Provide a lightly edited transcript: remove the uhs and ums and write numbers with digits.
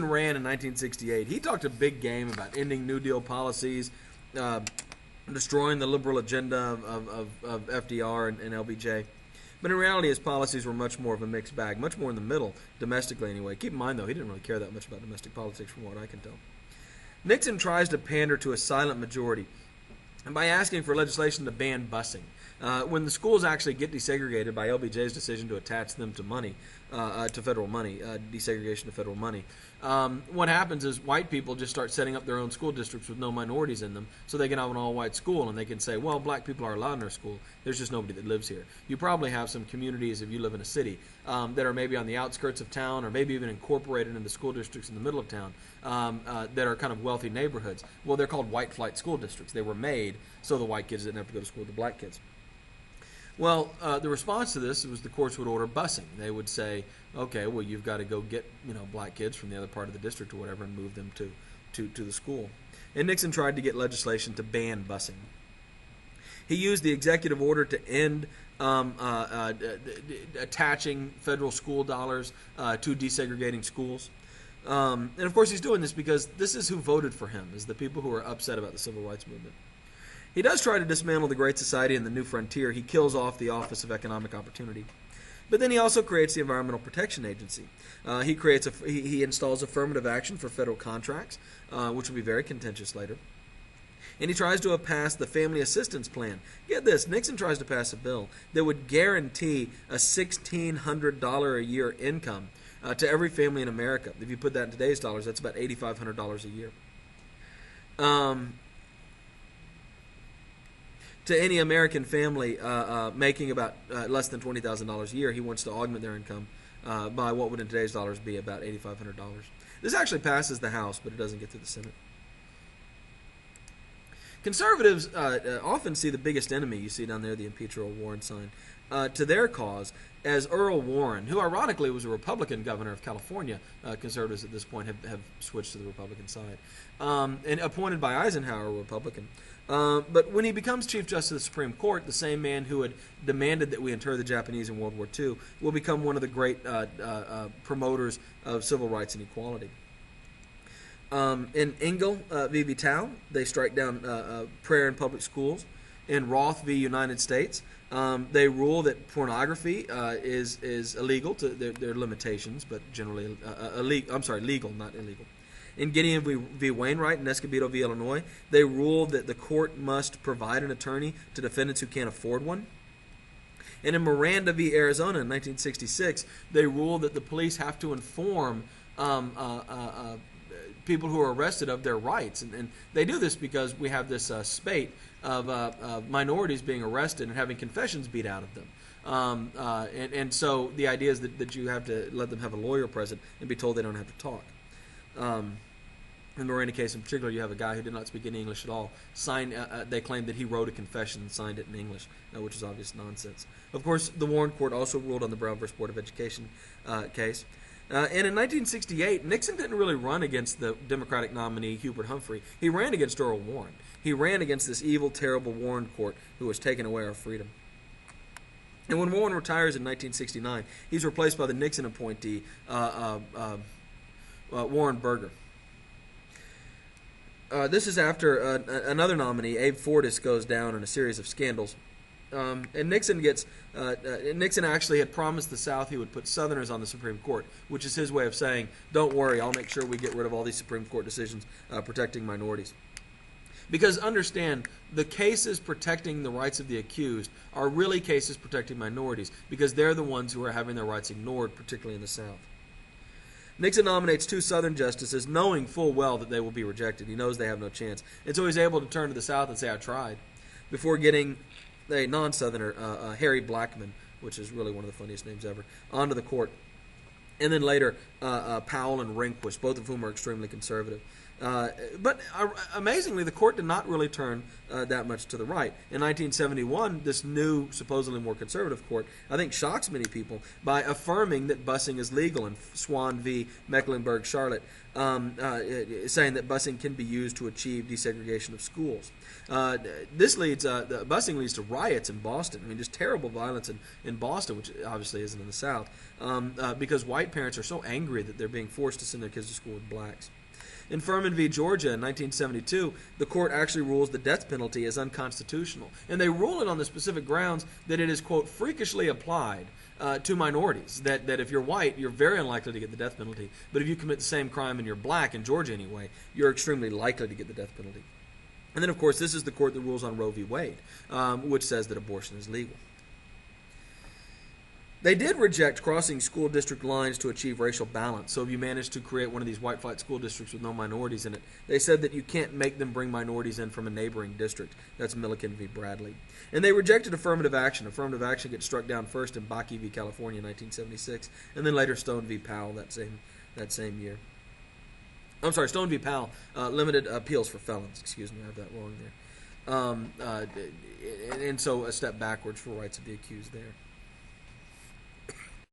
Nixon ran in 1968. He talked a big game about ending New Deal policies, destroying the liberal agenda of FDR and LBJ. But in reality, his policies were much more of a mixed bag, much more in the middle, domestically anyway. Keep in mind, though, he didn't really care that much about domestic politics from what I can tell. Nixon tries to pander to a silent majority and by asking for legislation to ban busing. When the schools actually get desegregated by LBJ's decision to attach them to money, to federal money, desegregation to federal money, what happens is white people just start setting up their own school districts with no minorities in them, so they can have an all-white school, and they can say, well, black people are allowed in our school. There's just nobody that lives here. You probably have some communities, if you live in a city, that are maybe on the outskirts of town, or maybe even incorporated into school districts in the middle of town, that are kind of wealthy neighborhoods. Well, they're called white flight school districts. They were made so the white kids didn't have to go to school with the black kids. Well, the response to this was the courts would order busing. They would say, okay, well, you've got to go get black kids from the other part of the district or whatever and move them to the school. And Nixon tried to get legislation to ban busing. He used the executive order to end attaching federal school dollars to desegregating schools. And of course, he's doing this because this is who voted for him, is the people who are upset about the civil rights movement. He does try to dismantle the Great Society and the New Frontier. He kills off the Office of Economic Opportunity. But then he also creates the Environmental Protection Agency. He installs affirmative action for federal contracts, which will be very contentious later. And he tries to pass the Family Assistance Plan. Get this, Nixon tries to pass a bill that would guarantee a $1,600 a year income to every family in America. If you put that in today's dollars, that's about $8,500 a year. To any American family making about less than $20,000 a year, he wants to augment their income by what would in today's dollars be about $8,500. This actually passes the House, but it doesn't get through the Senate. Conservatives often see the biggest enemy, you see down there, the impeach Earl Warren sign, to their cause as Earl Warren, who ironically was a Republican governor of California. Conservatives at this point have switched to the Republican side. And appointed by Eisenhower, a Republican. But when he becomes Chief Justice of the Supreme Court, the same man who had demanded that we inter the Japanese in World War II will become one of the great promoters of civil rights and equality. In Engel v. Vitale, they strike down prayer in public schools. In Roth v. United States, they rule that pornography is illegal. There are limitations, but generally legal, not illegal. In Gideon v. Wainwright and Escobedo v. Illinois, they ruled that the court must provide an attorney to defendants who can't afford one. And in Miranda v. Arizona in 1966, they ruled that the police have to inform people who are arrested of their rights. And they do this because we have this spate of minorities being arrested and having confessions beat out of them. And so the idea is that you have to let them have a lawyer present and be told they don't have to talk. In the Miranda case in particular, you have a guy who did not speak any English at all. They claimed that he wrote a confession and signed it in English, which is obvious nonsense. Of course, the Warren Court also ruled on the Brown v. Board of Education case. And in 1968, Nixon didn't really run against the Democratic nominee, Hubert Humphrey. He ran against Earl Warren. He ran against this evil, terrible Warren Court who was taking away our freedom. And when Warren retires in 1969, he's replaced by the Nixon appointee, Warren Burger. This is after another nominee, Abe Fortas, goes down in a series of scandals. And Nixon actually had promised the South he would put Southerners on the Supreme Court, which is his way of saying, don't worry, I'll make sure we get rid of all these Supreme Court decisions protecting minorities. Because understand, the cases protecting the rights of the accused are really cases protecting minorities, because they're the ones who are having their rights ignored, particularly in the South. Nixon nominates 2 Southern justices, knowing full well that they will be rejected. He knows they have no chance. And so he's able to turn to the South and say, I tried, before getting a non-Southerner, Harry Blackmun, which is really one of the funniest names ever, onto the court. And then later, Powell and Rehnquist, both of whom are extremely conservative. But amazingly, the court did not really turn that much to the right. In 1971, this new, supposedly more conservative court, I think, shocks many people by affirming that busing is legal in Swan v. Mecklenburg-Charlotte, saying that busing can be used to achieve desegregation of schools. Busing leads to riots in Boston. I mean, just terrible violence in Boston, which obviously isn't in the South, because white parents are so angry that they're being forced to send their kids to school with blacks. In Furman v. Georgia in 1972, the court actually rules the death penalty as unconstitutional. And they rule it on the specific grounds that it is, quote, freakishly applied to minorities. That if you're white, you're very unlikely to get the death penalty. But if you commit the same crime and you're black, in Georgia anyway, you're extremely likely to get the death penalty. And then, of course, this is the court that rules on Roe v. Wade, which says that abortion is legal. They did reject crossing school district lines to achieve racial balance. So if you manage to create one of these white flight school districts with no minorities in it, they said that you can't make them bring minorities in from a neighboring district. That's Milliken v. Bradley. And they rejected affirmative action. Affirmative action gets struck down first in Bakke v. California in 1976, and then later Stone v. Powell that same year. I'm sorry, Stone v. Powell limited appeals for felons. Excuse me, I have that wrong there. And so a step backwards for rights of the accused there.